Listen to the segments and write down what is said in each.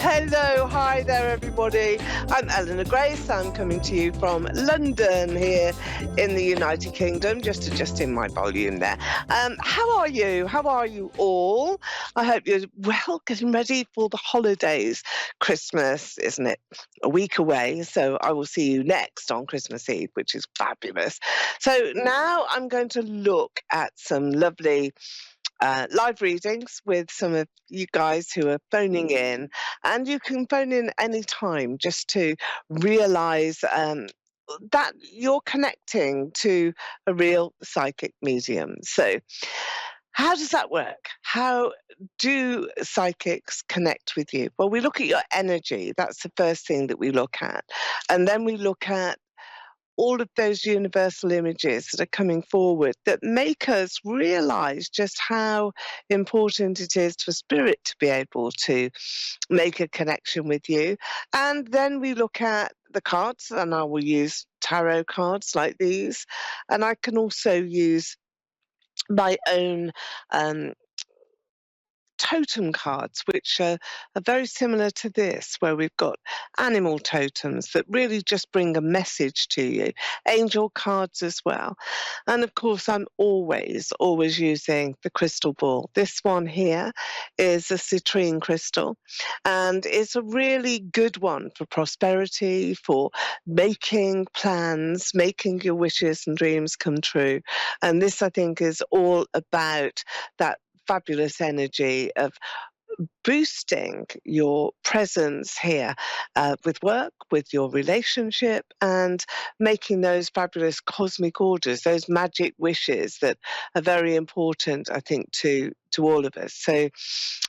Hello, hi there, everybody. I'm Eleanor Grace. I'm coming to you from London here in the United Kingdom, just adjusting my volume there. How are you? How are you all? I hope you're well, getting ready for the holidays. Christmas, isn't it? A week away, so I will see you next on Christmas Eve, which is fabulous. So now I'm going to look at some lovely live readings with some of you guys who are phoning in, and you can phone in any time just to realize that you're connecting to a real psychic medium. So, how does that work? How do psychics connect with you? Well, we look at your energy. That's the first thing that we look at. And then we look at all of those universal images that are coming forward that make us realize just how important it is for spirit to be able to make a connection with you. And then we look at the cards, and I will use tarot cards like these. And I can also use my own totem cards, which are very similar to this, where we've got animal totems that really just bring a message to you, angel cards as well. And of course, I'm always using the crystal ball. This one here is a citrine crystal, and it's a really good one for prosperity, for making plans, making your wishes and dreams come true. And this, I think, is all about that fabulous energy of boosting your presence here with work, with your relationship, and making those fabulous cosmic orders, those magic wishes that are very important, I think, to all of us. So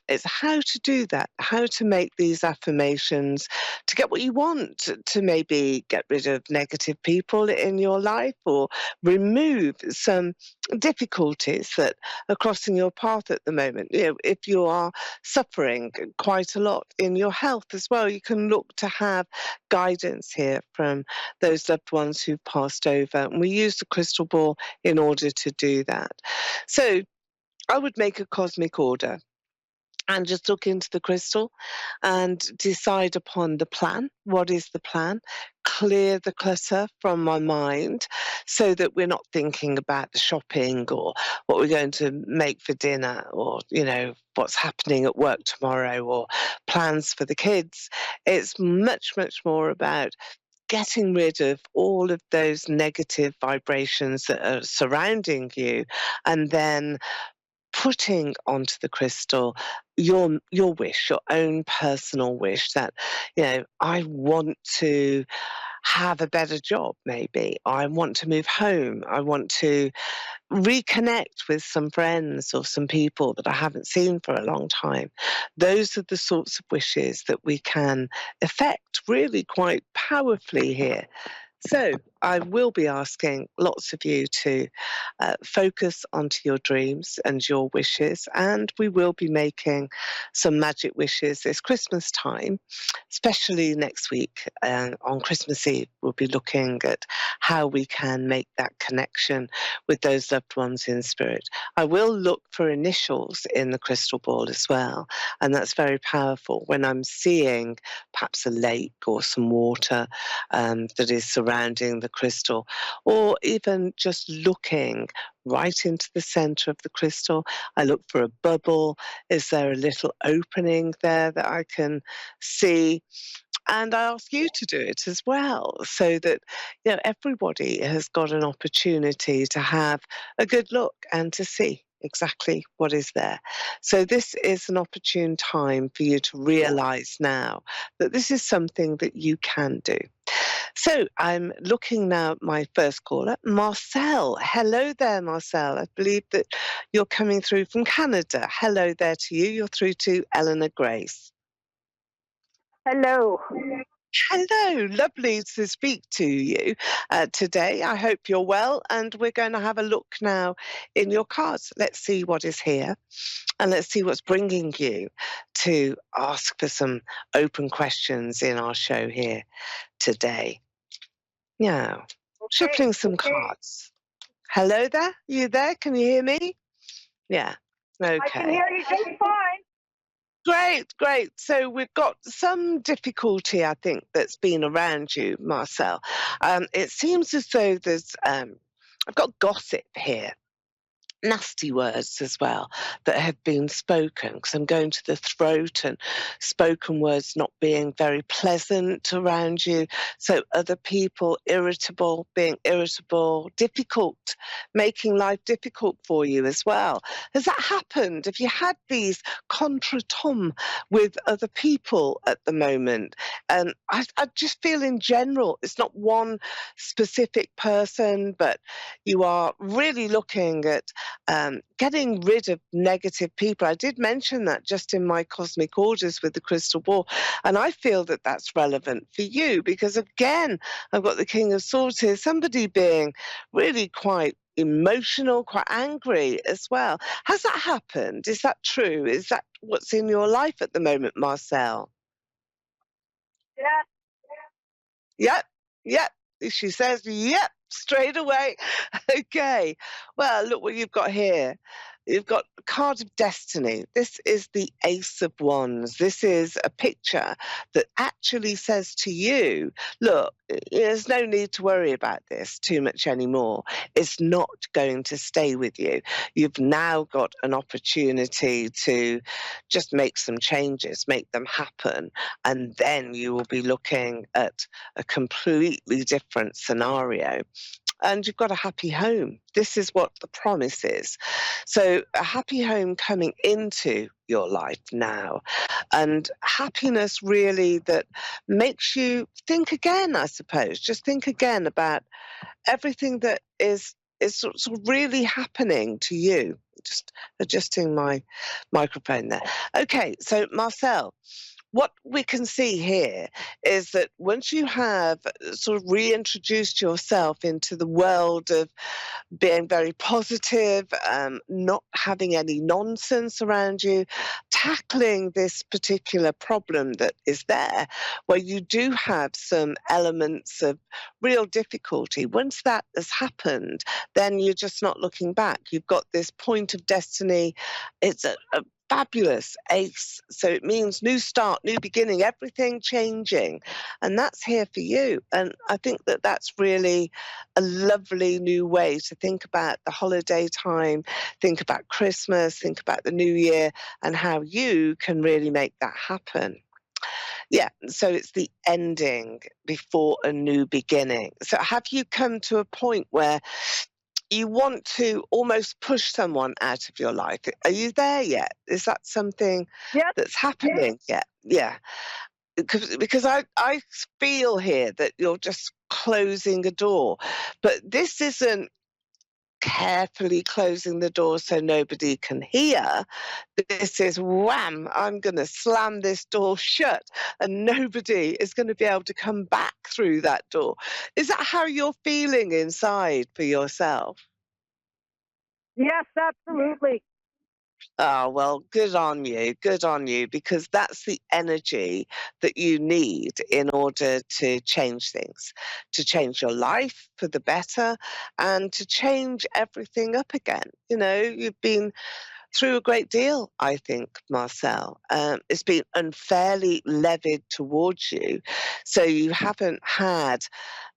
it's how to do that, how to make these affirmations to get what you want, to maybe get rid of negative people in your life or remove some difficulties that are crossing your path at the moment. You know, if you are suffering quite a lot in your health as well, you can look to have guidance here from those loved ones who've passed over. And we use the crystal ball in order to do that. So I would make a cosmic order and just look into the crystal and decide upon the plan. What is the plan? Clear the clutter from my mind so that we're not thinking about the shopping or what we're going to make for dinner or, you know, what's happening at work tomorrow or plans for the kids. It's much, much more about getting rid of all of those negative vibrations that are surrounding you, and then putting onto the crystal your wish, your own personal wish that, you know, I want to have a better job, maybe. I want to move home. I want to reconnect with some friends or some people that I haven't seen for a long time. Those are the sorts of wishes that we can affect really quite powerfully here. So I will be asking lots of you to focus onto your dreams and your wishes, and we will be making some magic wishes this Christmas time, especially next week on Christmas Eve. We'll be looking at how we can make that connection with those loved ones in spirit. I will look for initials in the crystal ball as well, and that's very powerful when I'm seeing perhaps a lake or some water that is surrounding the crystal, or even just looking right into the center of the crystal. I look for a bubble. Is there a little opening there that I can see? And I ask you to do it as well, so that, you know, everybody has got an opportunity to have a good look and to see exactly what is there. So this is an opportune time for you to realize now that this is something that you can do. So I'm looking now at my first caller, Marcel. Hello there, Marcel. I believe that you're coming through from Canada. Hello there to you. You're through to Eleanor Grace. Hello. Hello, lovely to speak to you today. I hope you're well, and we're going to have a look now in your cards. Let's see what is here, and let's see what's bringing you to ask for some open questions in our show here today. Yeah, shuffling some cards. Hello there, you there? Can you hear me? Yeah, I can okay. hear you just fine. Great, great. So we've got some difficulty, I think, that's been around you, Marcel. It seems as though I've got gossip here, nasty words as well that have been spoken, because I'm going to the throat, and spoken words not being very pleasant around you. So other people irritable, being irritable, difficult, making life difficult for you as well. Has that happened? Have you had these contretemps with other people at the moment? And I just feel in general, it's not one specific person, but you are really looking at getting rid of negative people. I did mention that just in my cosmic orders with the crystal ball, and I feel that that's relevant for you because, again, I've got the King of Swords here, somebody being really quite emotional, quite angry as well. Has that happened? Is that true? Is that what's in your life at the moment, Marcel? Yeah. Yep, yep. She says, yep, straight away. Okay. Well, look what you've got here. You've got a card of destiny. This is the Ace of Wands. This is a picture that actually says to you, look, there's no need to worry about this too much anymore. It's not going to stay with you. You've now got an opportunity to just make some changes, make them happen, and then you will be looking at a completely different scenario. And you've got a happy home. This is what the promise is. So, a happy home coming into your life now, and happiness really that makes you think again, I suppose. Just think again about everything that is sort of really happening to you. Just adjusting my microphone there. Okay, so Marcel, what we can see here is that once you have sort of reintroduced yourself into the world of being very positive, not having any nonsense around you, tackling this particular problem that is there, where you do have some elements of real difficulty. Once that has happened, then you're just not looking back. You've got this point of destiny. It's a fabulous ace. So it means new start, new beginning, everything changing. And that's here for you. And I think that that's really a lovely new way to think about the holiday time, think about Christmas, think about the new year, and how you can really make that happen. Yeah, so it's the ending before a new beginning. So have you come to a point where you want to almost push someone out of your life? Are you there yet? Is that something Yes. that's happening yet? Yeah. Because I feel here that you're just closing a door. But this isn't carefully closing the door so nobody can hear. This is wham, I'm going to slam this door shut and nobody is going to be able to come back through that door. Is that how you're feeling inside for yourself? Yes, absolutely. Oh, well, good on you, because that's the energy that you need in order to change things, to change your life for the better, and to change everything up again. You know, you've been through a great deal, I think, Marcel. It's been unfairly levied towards you. So you haven't had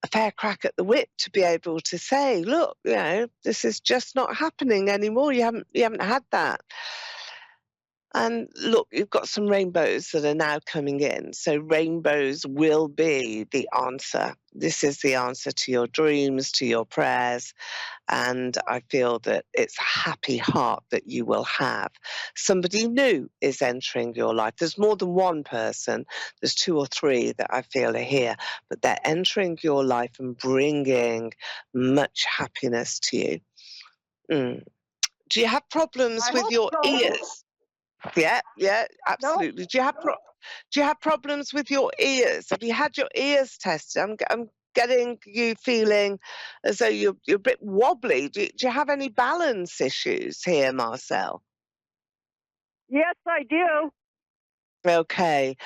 a fair crack at the whip to be able to say, look, you know, this is just not happening anymore. You haven't had that. And look, you've got some rainbows that are now coming in. So rainbows will be the answer. This is the answer to your dreams, to your prayers. And I feel that it's a happy heart that you will have. Somebody new is entering your life. There's more than one person. There's two or three that I feel are here, but they're entering your life and bringing much happiness to you. Mm. Do you have problems I with hope your so. ears? Yeah, yeah, No. absolutely. Do you have problems with your ears? Have you had your ears tested? I'm getting you feeling as though you're a bit wobbly. Do you have any balance issues here, Marcel? Yes, I do. Okay.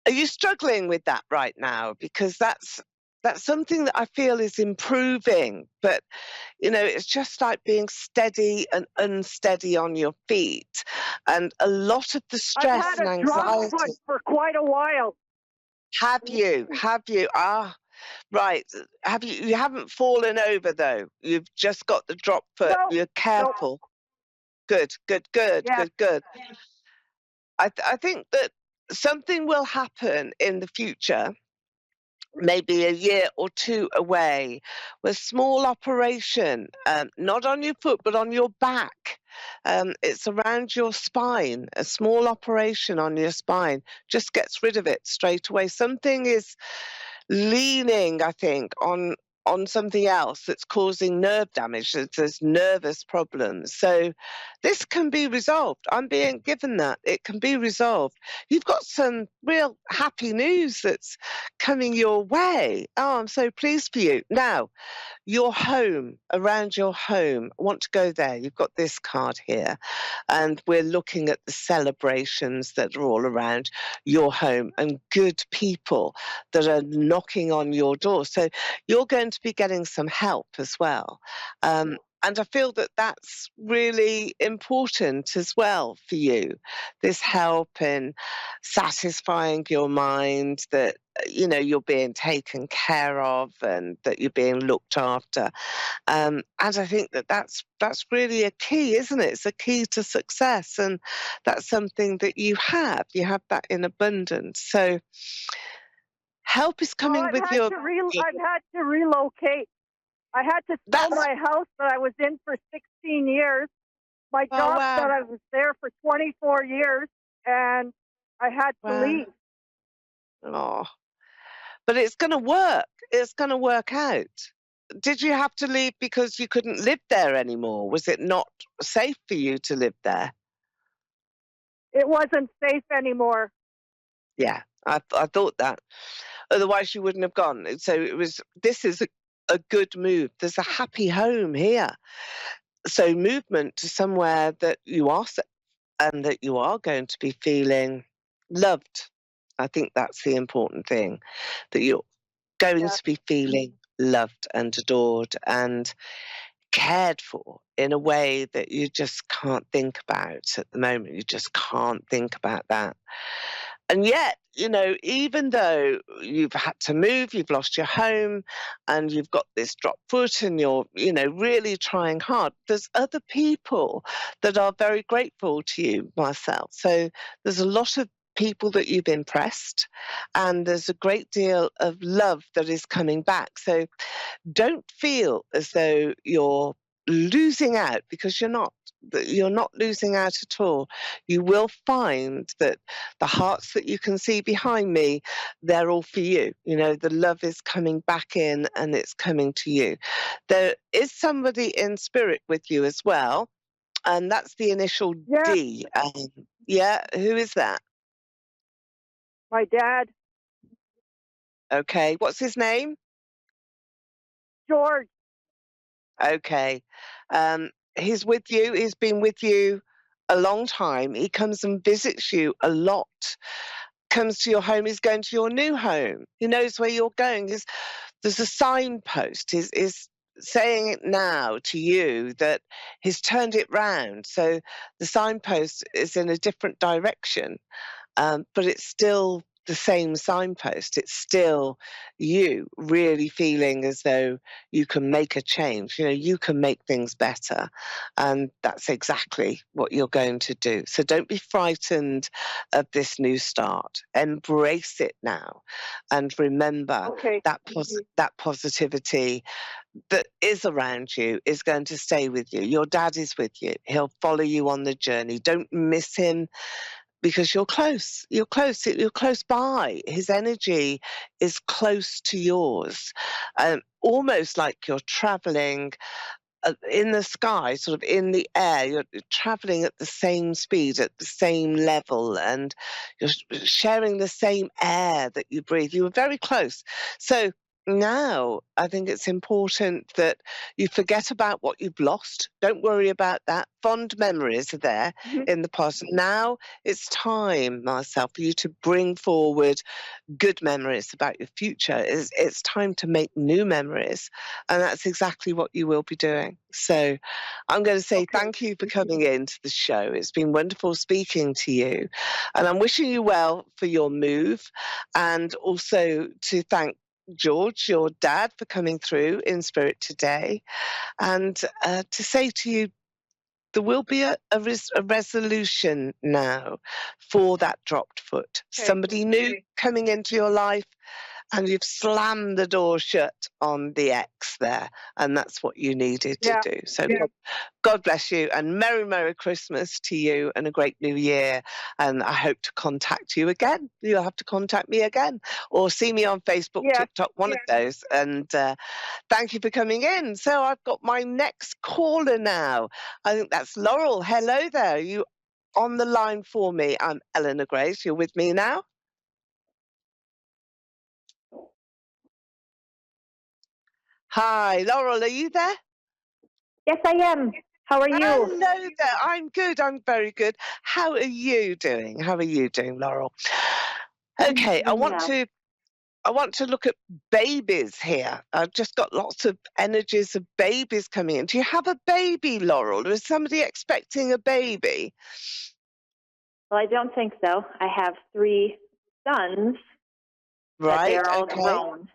Are you struggling with that right now? Because That's something that I feel is improving, but it's just like being steady and unsteady on your feet. And a lot of the I've stress had and a drop foot anxiety. for quite a while. Have you? Have you? Ah, right. Have you? You haven't fallen over though. You've just got the drop foot. No, You're no, careful. Good, good, good, yes. good, good. I think that something will happen in the future, maybe a year or two away, with small operation, not on your foot, but on your back. It's around your spine. A small operation on your spine just gets rid of it straight away. Something is leaning, I think, on something else that's causing nerve damage. There's nervous problems. So this can be resolved. I'm being given that. It can be resolved. You've got some real happy news that's coming your way. Oh, I'm so pleased for you. Now, your home, around your home, I want to go there. You've got this card here, and we're looking at the celebrations that are all around your home and good people that are knocking on your door. So you're going to be getting some help as well. And I feel that that's really important as well for you, this help in satisfying your mind that you're being taken care of and that you're being looked after. And I think that that's really a key, isn't it? It's a key to success, and that's something that you have. You have that in abundance. So help is Well, coming with your. I've had to relocate. I had to sell That's my house that I was in for 16 years, my oh job wow, that I was there for 24 years, and I had to wow, leave. oh, but it's going to work. It's going to work out. Did you have to leave because you couldn't live there anymore? Was it not safe for you to live there? It wasn't safe anymore. Yeah, I thought that. Otherwise, you wouldn't have gone. So it was. This is a good move. There's a happy home here. So movement to somewhere that you are and that you are going to be feeling loved. I think that's the important thing, that you're going Yeah. to be feeling loved and adored and cared for in a way that you just can't think about at the moment. You just can't think about that. And yet, even though you've had to move, you've lost your home, and you've got this drop foot, and you're, really trying hard, there's other people that are very grateful to you, Marcel. So there's a lot of people that you've impressed, and there's a great deal of love that is coming back. So don't feel as though you're losing out, because you're not. That you're not losing out at all. You will find that the hearts that you can see behind me, they're all for you. The love is coming back in and it's coming to you. There is somebody in spirit with you as well, and that's the initial Yeah, D. Yeah, who is that? my dad, Okay, what's his name? George. Okay. He's with you. He's been with you a long time. He comes and visits you a lot. Comes to your home. He's going to your new home. He knows where you're going. There's a signpost. Is saying it now to you that he's turned it round. So the signpost is in a different direction, but it's still the same signpost. It's still you really feeling as though you can make a change. You can make things better. And that's exactly what you're going to do. So don't be frightened of this new start. Embrace it now. And remember Okay. that positivity that is around you is going to stay with you. Your dad is with you. He'll follow you on the journey. Don't miss him, because you're close. You're close. You're close by. His energy is close to yours, almost like you're traveling in the sky, sort of in the air. You're traveling at the same speed, at the same level, and you're sharing the same air that you breathe. You were very close. So now, I think it's important that you forget about what you've lost. Don't worry about that. Fond memories are there Mhm. in the past. Now it's time, Marcel, for you to bring forward good memories about your future. It's time to make new memories. And that's exactly what you will be doing. So I'm going to say Okay. thank you for coming into the show. It's been wonderful speaking to you. And I'm wishing you well for your move, and also to thank George, your dad, for coming through in spirit today, and to say to you, there will be a resolution now for that dropped foot. Okay. Somebody new coming into your life, and you've slammed the door shut on the ex there, and that's what you needed to Yeah. do. So God bless you, and Merry Christmas to you, and a great New Year. And I hope to contact you again. You'll have to contact me again, or see me on Facebook, Yes. TikTok, one of those. And thank you for coming in. So I've got my next caller now. I think that's Laurel. Hello there. Are you on the line for me? I'm Eleanor Grace. You're with me now? Hi, Laurel, are you there? Yes, I am. How are you? Hello there. I'm good. I'm very good. How are you doing? How are you doing, Laurel? I'm Okay, doing well. I want to look at babies here. I've just got lots of energies of babies coming in. Do you have a baby, Laurel? Or is somebody expecting a baby? Well, I don't think so. I have three sons, but they Right, are all okay. grown.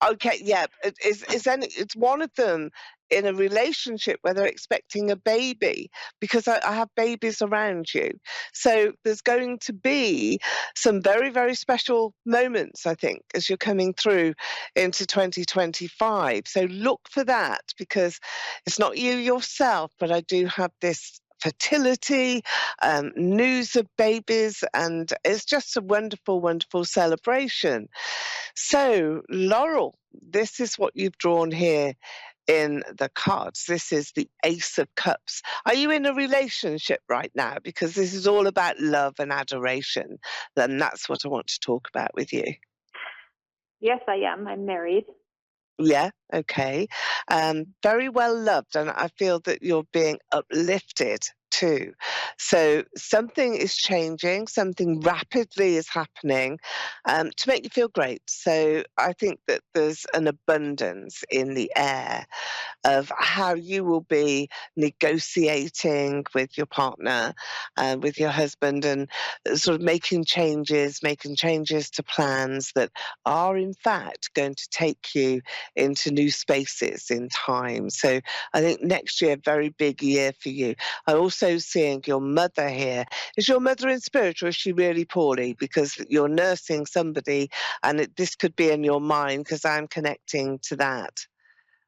Okay, yeah. It's one of them in a relationship where they're expecting a baby, because I have babies around you. So there's going to be some very special moments, I think, as you're coming through into 2025. So look for that, because it's not you yourself, but I do have this fertility, news of babies, and it's just a wonderful celebration. So, Laurel, this is what you've drawn here in the cards. This is the Ace of Cups. Are you in a relationship right now? Because this is all about love and adoration. Then that's what I want to talk about with you. Yes, I am. I'm married. Yeah, okay. Very well loved, and I feel that you're being uplifted too. So something is changing, something rapidly is happening, to make you feel great. So I think that there's an abundance in the air of how you will be negotiating with your partner, with your husband, and sort of making changes to plans that are in fact going to take you into new spaces in time. So I think next year, very big year for you. I'm also seeing your mother here. Is your mother in spirit, or is she really poorly? Because you're nursing somebody, and this could be in your mind, because I'm connecting to that.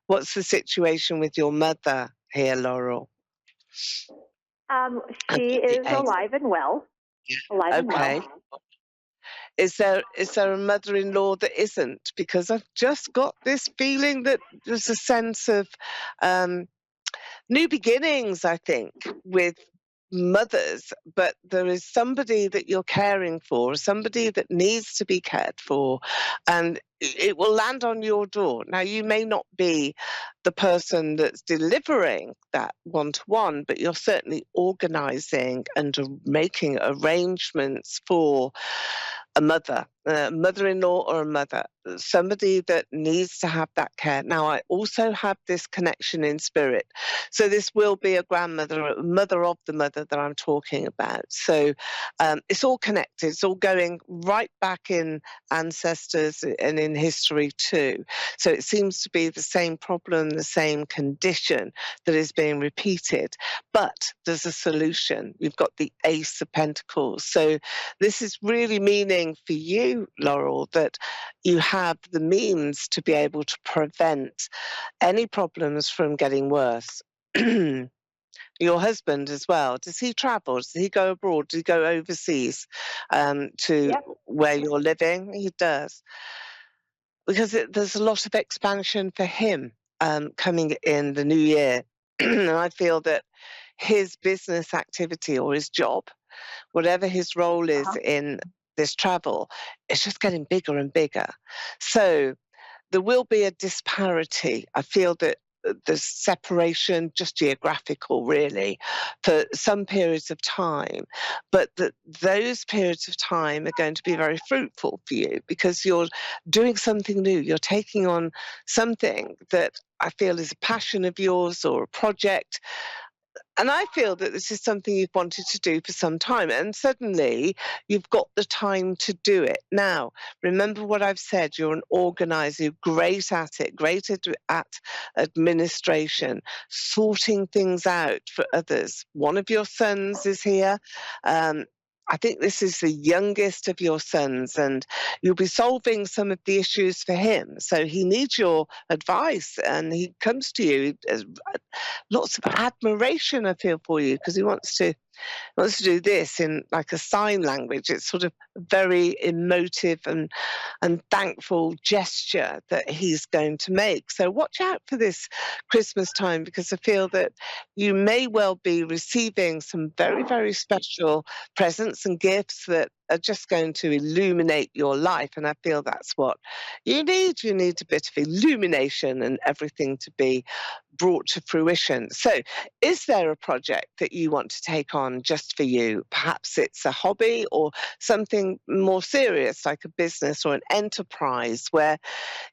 What's the situation with your mother here, Laurel? Um, I've she got the is ace. alive and well. Alive and well. Okay. Is there a mother-in-law that isn't? Because I've just got this feeling that there's a sense of um, new beginnings, I think, with mothers, but there is somebody that you're caring for, somebody that needs to be cared for, and it will land on your door. Now, you may not be the person that's delivering that one to one, but you're certainly organizing and making arrangements for a mother-in-law or a mother, somebody that needs to have that care. Now, I also have this connection in spirit. So this will be a grandmother, a mother of the mother that I'm talking about. So it's all connected. It's all going right back in ancestors and in history too. So it seems to be the same problem, the same condition that is being repeated. But there's a solution. You've got the Ace of Pentacles. So this is really meaning for you, Laurel, that you have the means to be able to prevent any problems from getting worse. Your husband as well. Does he travel? Does he go abroad? Does he go overseas to Yep. where you're living? He does. Because there's a lot of expansion for him coming in the new year. And I feel that his business activity or his job, whatever his role is Uh-huh. in this travel, is just getting bigger and bigger. So there will be a disparity. I feel that the separation, just geographical really, for some periods of time, but that those periods of time are going to be very fruitful for you because you're doing something new. You're taking on something that I feel is a passion of yours or a project, and I feel that this is something you've wanted to do for some time, and suddenly you've got the time to do it. Now, remember what I've said, you're an organizer, you're great at it, at administration, sorting things out for others. One of your sons is here. Um, I think this is the youngest of your sons, and you'll be solving some of the issues for him. So he needs your advice, and he comes to you as lots of admiration I feel for you because he wants to do this in like a sign language. It's sort of very emotive and thankful gesture that he's going to make. So watch out for this Christmas time because I feel that you may well be receiving some very, very special presents and gifts that are just going to illuminate your life. And I feel that's what you need. You need a bit of illumination and everything to be brought to fruition. So, is there a project that you want to take on just for you? Perhaps it's a hobby or something more serious like a business or an enterprise where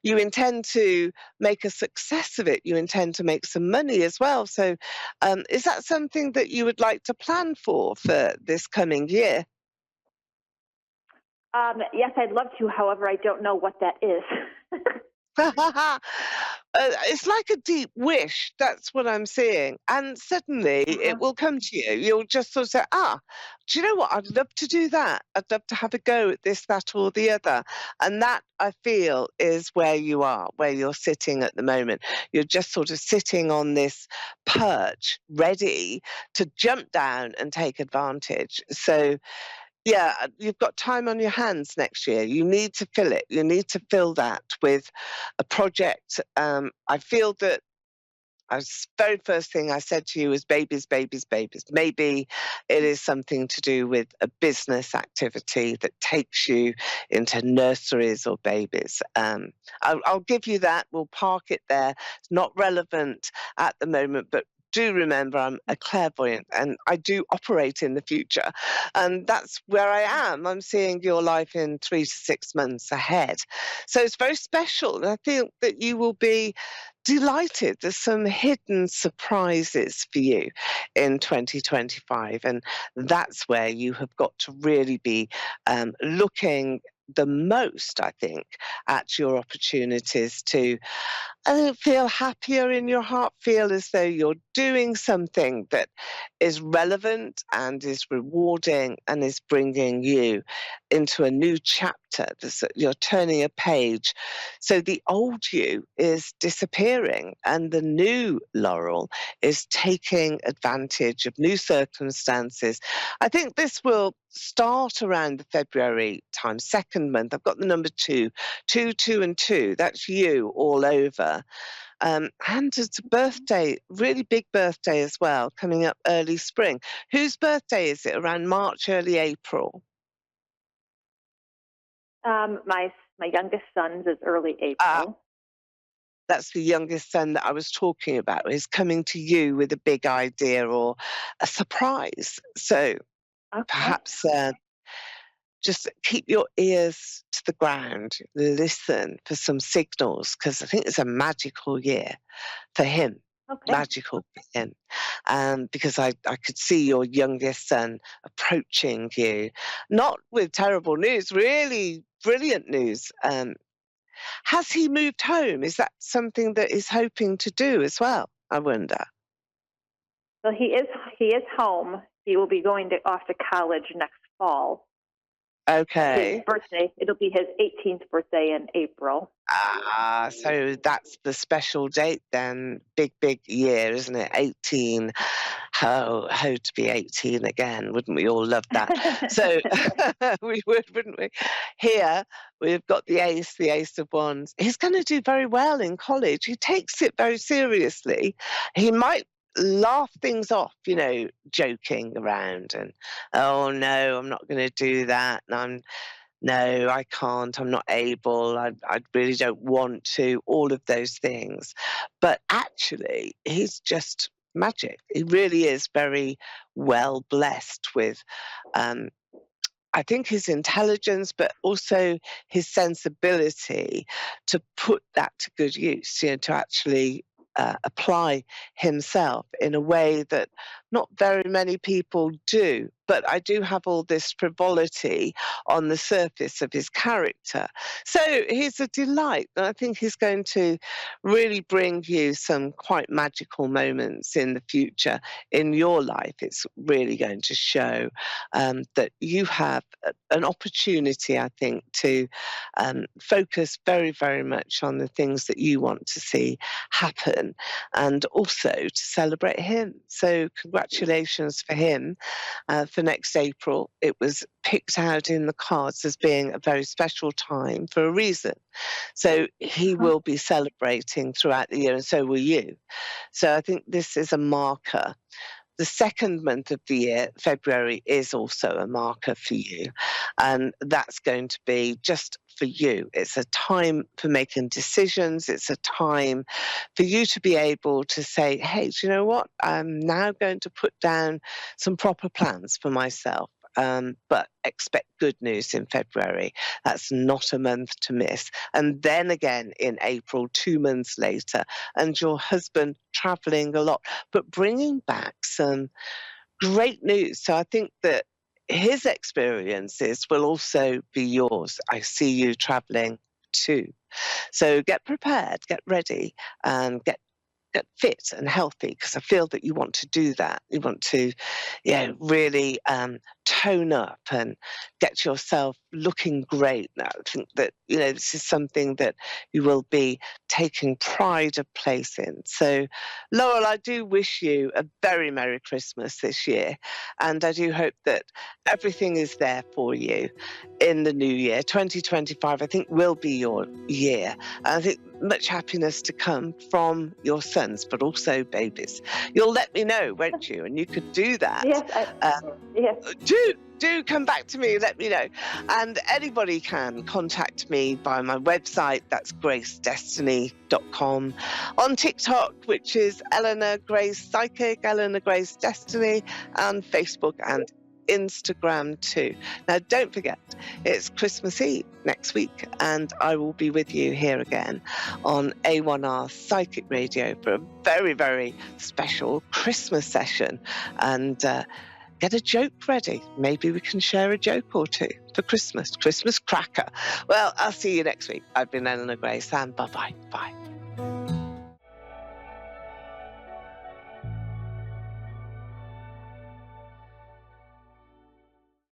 you intend to make a success of it. You intend to make some money as well. So, is that something that you would like to plan for this coming year? Yes, I'd love to. However, I don't know what that is. It's like a deep wish. That's what I'm seeing. And suddenly it Uh-huh. will come to you. You'll just sort of say, do you know what? I'd love to do that. I'd love to have a go at this, that, or the other. And that I feel is where you are, where you're sitting at the moment. You're just sort of sitting on this perch, ready to jump down and take advantage. So, yeah, you've got time on your hands next year. You need to fill it. You need to fill that with a project. I feel that very first thing I said to you was babies, babies, babies. Maybe it is something to do with a business activity that takes you into nurseries or babies. I'll give you that. We'll park it there. It's not relevant at the moment, but do remember I'm a clairvoyant and I do operate in the future. And that's where I am. I'm seeing your life in 3 to 6 months ahead. So it's very special. And I think that you will be delighted. There's some hidden surprises for you in 2025. And that's where you have got to really be looking the most, I think, at your opportunities to feel happier in your heart, feel as though you're doing something that is relevant and is rewarding and is bringing you into a new chapter. You're turning a page. So the old you is disappearing and the new Laurel is taking advantage of new circumstances. I think this will start around the February time, second month. I've got the number two, two, two, and two. That's you all over. And it's a birthday, really big birthday as well, coming up early spring. Whose birthday is it? Around March, early April? My youngest son's is early Ah, April. that's the youngest son that I was talking about. Is coming to you with a big idea or a surprise. So Okay. perhaps just keep your ears to the ground, listen for some signals, because I think it's a magical year for him, Okay. magical for him. Because I could see your youngest son approaching you, not with terrible news, really brilliant news. Has he moved home? Is that something that he's hoping to do as well? I wonder. So he is home. He will be going off to college next fall. His Okay. birthday, it'll be his 18th birthday in April. So that's the special date then. Big, big year, isn't it? 18. How to be 18 again. Wouldn't we all love that? So we would, wouldn't we? Here, we've got the ace of wands. He's going to do very well in college. He takes it very seriously. He might laugh things off, joking around and, oh no, I'm not going to do that. And no, I can't, I'm not able, I really don't want to, all of those things. But actually, he's just magic. He really is very well blessed with um, I think his intelligence, but also his sensibility to put that to good use, to actually apply himself in a way that not very many people do. But I do have all this frivolity on the surface of his character. So he's a delight. And I think he's going to really bring you some quite magical moments in the future in your life. It's really going to show that you have an opportunity, I think, to focus very, very much on the things that you want to see happen and also to celebrate him. So, congratulations for him for next April. It was picked out in the cards as being a very special time for a reason. So, he Uh-huh. will be celebrating throughout the year, and so will you. So, I think this is a marker. The second month of the year, February, is also a marker for you. And that's going to be just for you. It's a time for making decisions. It's a time for you to be able to say, hey, do you know what? I'm now going to put down some proper plans for myself. But expect good news in February. That's not a month to miss. And then again in April, 2 months later, and your husband traveling a lot, but bringing back some great news. So I think that his experiences will also be yours. I see you traveling too. So get prepared, get ready, and get fit and healthy, because I feel that you want to do that. You want to, really tone up and get yourself looking great. Now, I think that this is something that you will be taking pride of place in. So, Laurel, I do wish you a very Merry Christmas this year, and I do hope that everything is there for you in the new year. 2025, I think, will be your year. I think much happiness to come from your sons, but also babies. You'll let me know, won't you? And you could do that. Yes, yes. Do come back to me, let me know. And anybody can contact me by my website, that's gracedestiny.com. On TikTok, which is Eleanor Grace Psychic, Eleanor Grace Destiny, and Facebook and Instagram too. Now, don't forget, it's Christmas Eve next week, and I will be with you here again on A1R Psychic Radio for a very, very special Christmas session. And get a joke ready. Maybe we can share a joke or two for Christmas. Christmas cracker. Well, I'll see you next week. I've been Eleanor Grace, and bye-bye. Bye.